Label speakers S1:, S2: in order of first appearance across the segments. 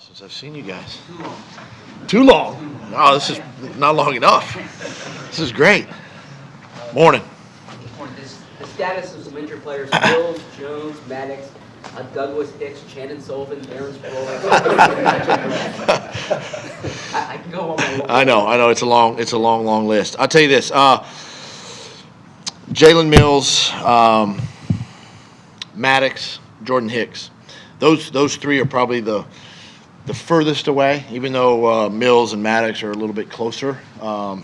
S1: since I've seen you guys. Too long. Oh, this is not long enough. This is great. Morning.
S2: The status of some injured players: Mills, Jones, Maddox, Douglas Hicks, Shannon Sullivan, Darren Sproles. I can go on my long.
S1: I know. It's a long list. I'll tell you this. Jalen Mills, Maddox, Jordan Hicks. Those three are probably the furthest away, even though Mills and Maddox are a little bit closer. I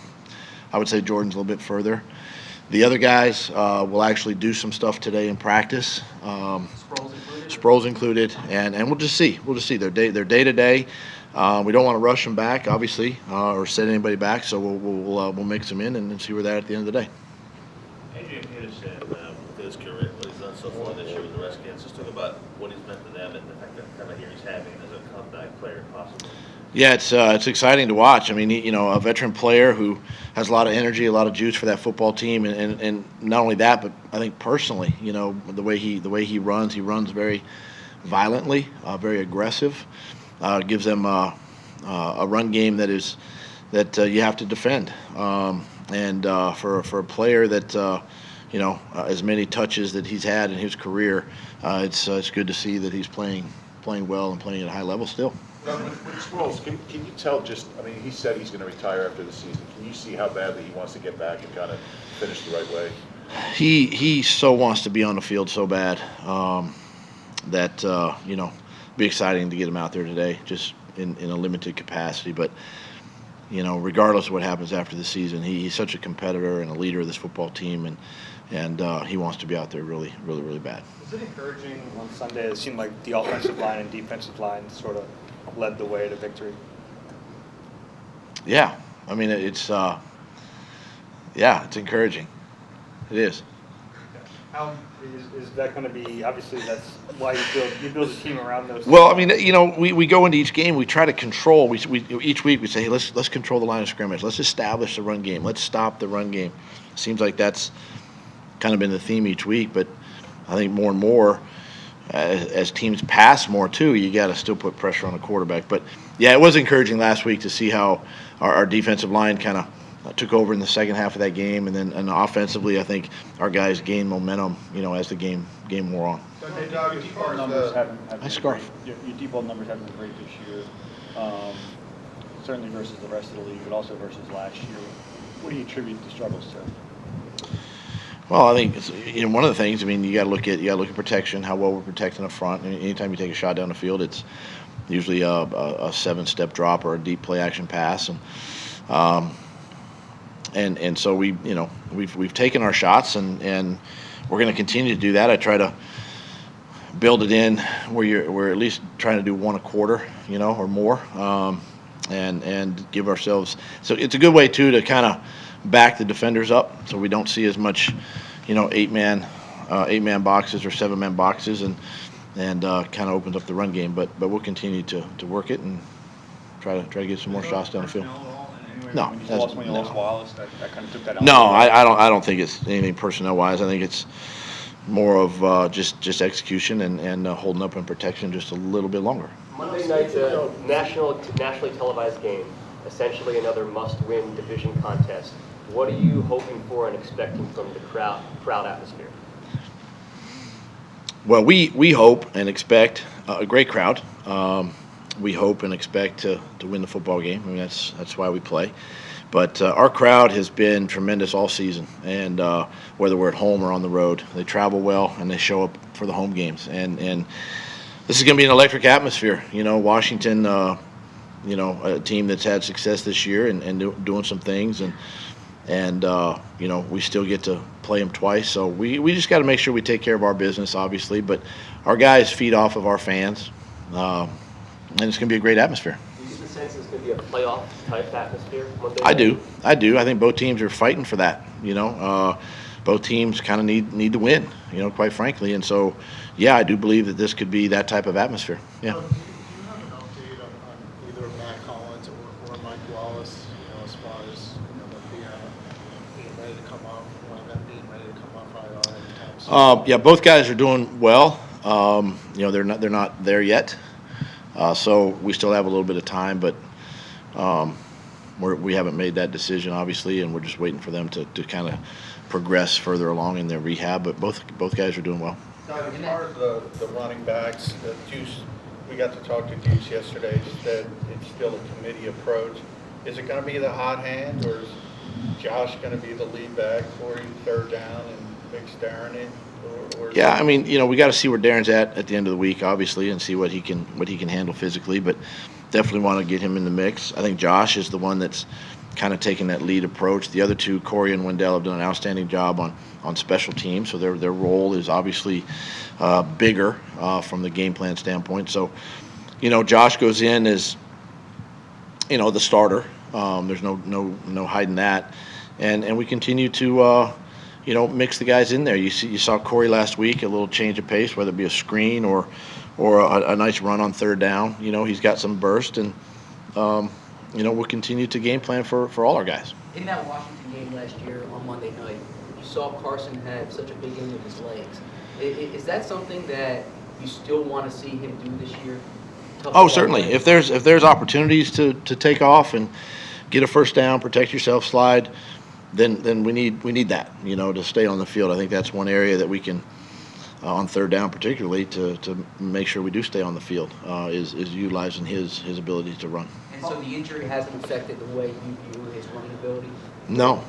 S1: would say Jordan's a little bit further. The other guys will actually do some stuff today in practice. Sproles included, and we'll just see. They're day to day. We don't want to rush them back, obviously, or set anybody back. So we'll mix them in and see where they're at the end of the day.
S3: Adrian Peterson, with his career, what he's done so far this year with the Redskins, just talk about what he's meant to them and the fact that kind of year he's having as a comeback player, possibly.
S1: Yeah, it's exciting to watch. I mean, a veteran player who has a lot of energy, a lot of juice for that football team, and not only that, but I think personally, the way he runs very violently, very aggressive. Gives them a run game that you have to defend. And for a player that as many touches that he's had in his career, it's good to see that he's playing well and playing at a high level still.
S4: With Sproles, can you tell he said he's going to retire after the season. Can you see how badly he wants to get back and kind of finish the right way?
S1: He so wants to be on the field so bad that be exciting to get him out there today, just in a limited capacity. But regardless of what happens after the season, he's such a competitor and a leader of this football team, and he wants to be out there really, really, really bad.
S5: Was it encouraging on Sunday? It seemed like the offensive line and defensive line sort of led the way to victory.
S1: Yeah, I mean it's encouraging. It is.
S5: How is that going to be? Obviously, that's why you build a team around those.
S1: Well, I mean, we go into each game, we try to control. We each week we say, hey, let's control the line of scrimmage. Let's establish the run game. Let's stop the run game. Seems like that's kind of been the theme each week, but I think more and more as teams pass more too, you got to still put pressure on the quarterback. But yeah, it was encouraging last week to see how our defensive line kind of took over in the second half of that game, and offensively, I think our guys gained momentum, as the game wore on.
S5: Doug, as far as numbers haven't been
S1: scarf.
S5: great. Your deep ball numbers haven't been great this year, certainly versus the rest of the league, but also versus last year. What do you attribute the struggles to?
S1: Well, I think it's, one of the things. I mean, you got to look at protection, how well we're protecting up front. And anytime you take a shot down the field, it's usually a 7-step drop or a deep play action pass, and so we've taken our shots, and we're going to continue to do that. I try to build it in where we're at least trying to do one a quarter, or more, and give ourselves. So it's a good way too to kind of back the defenders up, so we don't see as much, 8-man boxes or 7-man boxes, and kind of opens up the run game. But we'll continue to work it and try to get some more shots down the field. No,
S5: when you lost Wallace, that kind of took that out.
S1: No, I don't think it's anything personnel wise. I think it's more of just execution and holding up in protection just a little bit longer.
S2: Monday night's a nationally televised game, essentially another must-win division contest. What are you hoping for and expecting from the crowd atmosphere?
S1: Well, we hope and expect a great crowd. We hope and expect to win the football game. I mean, that's why we play. But our crowd has been tremendous all season, and whether we're at home or on the road, they travel well and they show up for the home games. And this is going to be an electric atmosphere. Washington, a team that's had success this year and doing some things, and we still get to play them twice. So we just got to make sure we take care of our business, obviously. But our guys feed off of our fans, and it's going to be a great atmosphere.
S2: Do you get the sense it's going to be a playoff-type atmosphere Monday night?
S1: I do. I think both teams are fighting for that. Both teams kind of need to win, quite frankly. And so, yeah, I do believe that this could be that type of atmosphere. Yeah.
S6: Do you have an update on either Matt Collins or Mike Wallace, as far as being ready to come off, one of them being ready to come off IR anytime soon?
S1: Yeah, both guys are doing well. They're not there yet. So we still have a little bit of time, but we haven't made that decision, obviously, and we're just waiting for them to kind of progress further along in their rehab. But both guys are doing well.
S7: As far as the running backs, Juice, we got to talk to Juice yesterday. He said it's still a committee approach. Is it going to be the hot hand, or is Josh going to be the lead back for you, third down, and mix Darren in?
S1: Yeah, I mean, we got to see where Darren's at the end of the week, obviously, and see what he can handle physically. But definitely want to get him in the mix. I think Josh is the one that's kind of taking that lead approach. The other two, Corey and Wendell, have done an outstanding job on special teams, so their role is obviously bigger from the game plan standpoint. So, Josh goes in as the starter. There's no hiding that, and we continue to mix the guys in there. You saw Corey last week, a little change of pace, whether it be a screen or a nice run on third down. He's got some burst, and we'll continue to game plan for all our guys.
S8: In that Washington game last year on Monday night, you saw Carson have such a big game with his legs. Is that something that you still want to see him do this year?
S1: Oh, certainly. If there's opportunities to take off and get a first down, protect yourself, slide, then we need that, to stay on the field. I think that's one area that we can, on third down particularly, to make sure we do stay on the field, is utilizing his ability to run.
S8: And so the injury hasn't affected the way you view his running ability?
S1: No,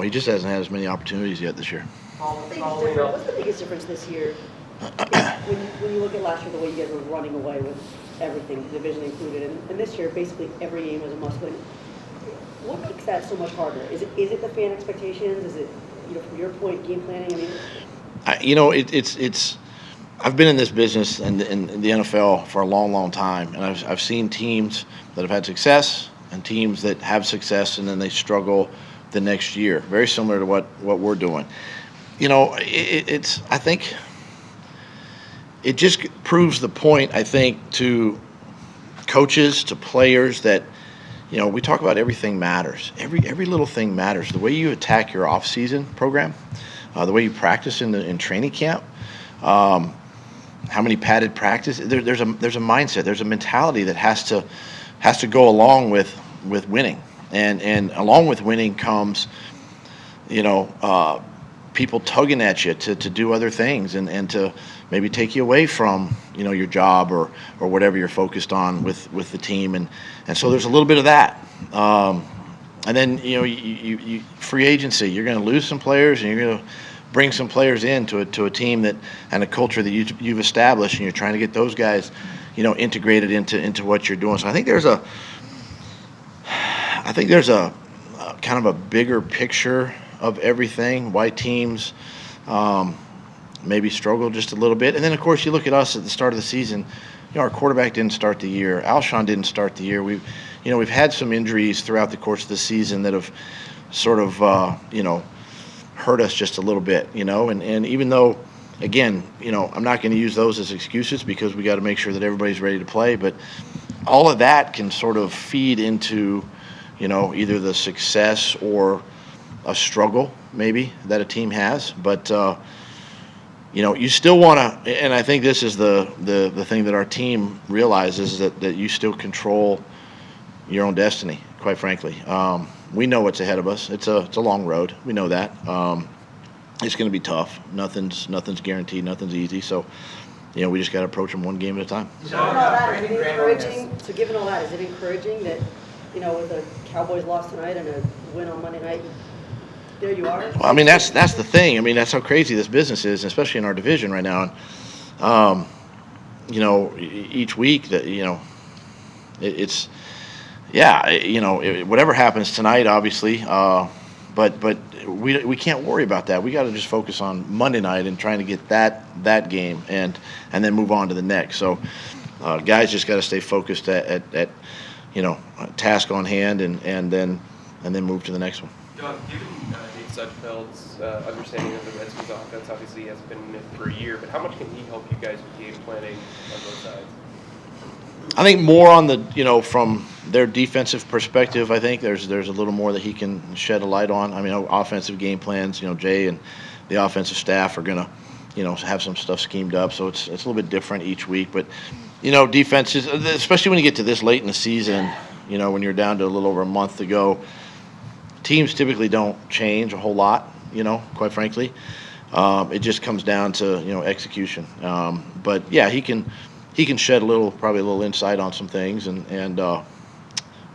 S1: he just hasn't had as many opportunities yet this year.
S9: What's the biggest difference this year when you look at last year, the way you guys were running away with everything, division included, and this year basically every game was a must-win? What makes that so much harder? Is it the fan expectations? Is it, from your point, game planning? I mean,
S1: it's. I've been in this business and in the NFL for a long, long time, and I've seen teams that have had success and teams that have success and then they struggle the next year. Very similar to what we're doing. I think it just proves the point, I think, to coaches, to players that, we talk about everything matters. Every little thing matters. The way you attack your off-season program, the way you practice in training camp, how many padded practice. There's a mindset. There's a mentality that has to go along with winning, and along with winning comes, people tugging at you to do other things and to maybe take you away from your job or whatever you're focused on with the team, and so there's a little bit of that, and then you free agency, you're going to lose some players and you're going to bring some players to a team that and a culture that you've established, and you're trying to get those guys integrated into what you're doing. So I think there's a kind of a bigger picture of everything, why teams maybe struggle just a little bit. And then, of course, you look at us at the start of the season. Our quarterback didn't start the year. Alshon didn't start the year. We've had some injuries throughout the course of the season that have sort of, hurt us just a little bit, And even though, again, I'm not going to use those as excuses because we got to make sure that everybody's ready to play. But all of that can sort of feed into, either the success or a struggle maybe that a team has, but you still want to, and I think this is the thing that our team realizes, that you still control your own destiny, quite frankly. We know what's ahead of us. It's a long road. We know that. It's going to be tough. Nothing's guaranteed. Nothing's easy. So, we just got to approach them one game at a time.
S9: Given all that, is it encouraging? So given all that, is it encouraging that with the Cowboys loss tonight and a win on Monday night, there you are?
S1: Well, I mean, that's the thing. I mean, that's how crazy this business is, especially in our division right now. And, each week that, it's, whatever happens tonight, obviously, but we can't worry about that. We got to just focus on Monday night and trying to get that game and then move on to the next. So, guys just got to stay focused at task on hand and then move to the next one.
S10: Doug, given Nate Sudfeld's understanding of the Redskins offense, obviously he hasn't been in it for a year, but how much can he help you guys with game planning on both sides?
S1: I think more on the, from their defensive perspective, I think there's a little more that he can shed a light on. I mean, offensive game plans, Jay and the offensive staff are going to, have some stuff schemed up. So it's a little bit different each week. But, defenses, especially when you get to this late in the season, when you're down to a little over a month to go, teams typically don't change a whole lot, quite frankly. It just comes down to, execution. But, yeah, he can shed probably a little insight on some things, and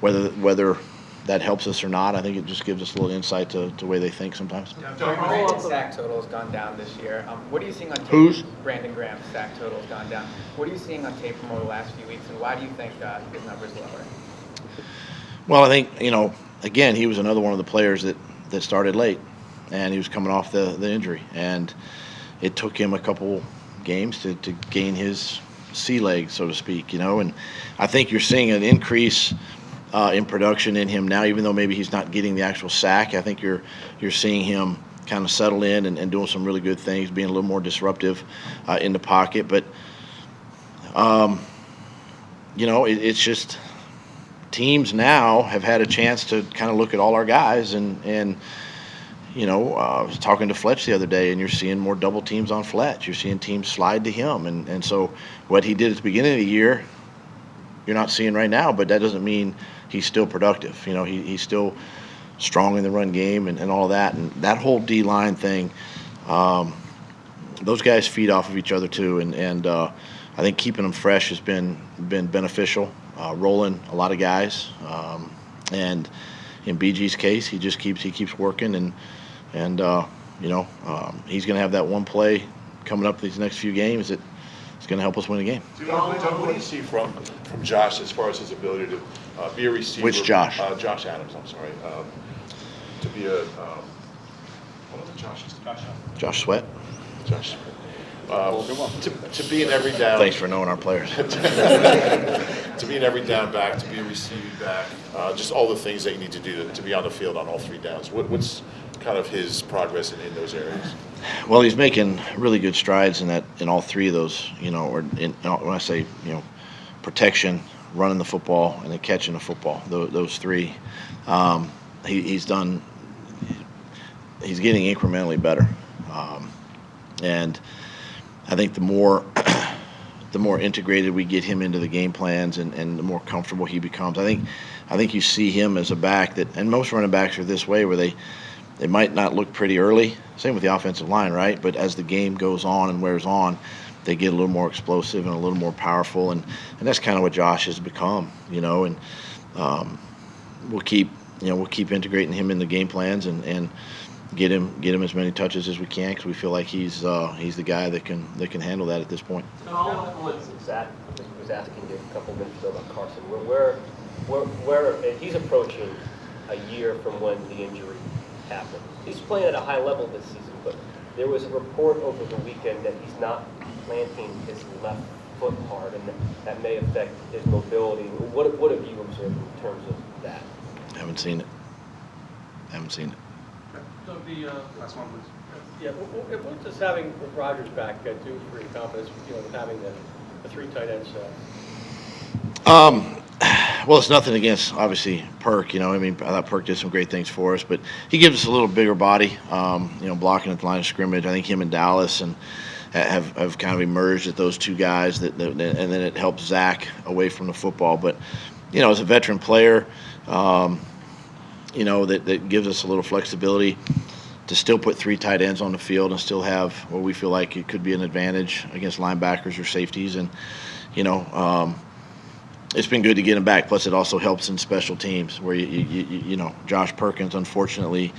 S1: whether that helps us or not, I think it just gives us a little insight to the way they think sometimes.
S11: Brandon's sack total has gone down this year. What are you seeing on tape?
S1: Whose?
S11: Brandon Graham's sack total has gone down. What are you seeing on tape from over the last few weeks, and why do you think his number's lower?
S1: Well, I think, again, he was another one of the players that started late, and he was coming off the injury. And it took him a couple games to gain his sea legs, so to speak, and I think you're seeing an increase in production in him now, even though maybe he's not getting the actual sack. I think you're seeing him kind of settle in and doing some really good things, being a little more disruptive in the pocket. But, it's just teams now have had a chance to kind of look at all our guys and I was talking to Fletch the other day, and you're seeing more double teams on Fletch. You're seeing teams slide to him. And so what he did at the beginning of the year, you're not seeing right now, but that doesn't mean he's still productive. He's still strong in the run game and all that. And that whole D-line thing, those guys feed off of each other too. And I think keeping them fresh has been beneficial, rolling a lot of guys. And in BG's case, he keeps working and he's going to have that one play coming up these next few games that is going to help us win a game.
S4: Doug, what do you see from Josh as far as his ability to be a receiver?
S1: Which Josh?
S4: Josh Adams, I'm sorry. To be a what was it, Josh's?
S1: Josh Sweat.
S4: Josh. To be an every down.
S1: Thanks for knowing our players.
S4: To be an every down back, to be a receiving back, just all the things that you need to do to be on the field on all three downs. What's kind of his progress in those areas?
S1: Well, he's making really good strides in all three of those. When I say protection, running the football, and then catching the football. Those three, he's done. He's getting incrementally better, and I think the more integrated we get him into the game plans and the more comfortable he becomes. I think you see him as a back and most running backs are this way, where they might not look pretty early. Same with the offensive line, right? But as the game goes on and wears on, they get a little more explosive and a little more powerful, and that's kind of what Josh has become, and we'll keep integrating him in the game plans and get him as many touches as we can, because we feel like he's the guy that can handle that at this point.
S2: Zach was asking you a couple minutes ago about Carson. Where he's approaching a year from when the injury happened. He's playing at a high level this season, but there was a report over the weekend that he's not planting his left foot hard, and that may affect his mobility. What have you observed in terms of that?
S1: Haven't seen it.
S12: So the last one, please.
S13: Yeah, what does having Rodgers back do for your confidence, with having the three tight ends?
S1: Well, it's nothing against, obviously, Perk. I thought Perk did some great things for us, but he gives us a little bigger body, blocking at the line of scrimmage. I think him and Dallas have kind of emerged at those two guys, and then it helps Zach away from the football. But, as a veteran player, that gives us a little flexibility to still put three tight ends on the field and still have what we feel like it could be an advantage against linebackers or safeties. And, it's been good to get him back. Plus, it also helps in special teams where, Josh Perkins, unfortunately,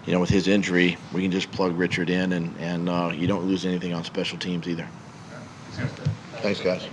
S1: with his injury, we can just plug Richard in and you don't lose anything on special teams either.
S12: Thanks, guys.
S1: Thanks, guys.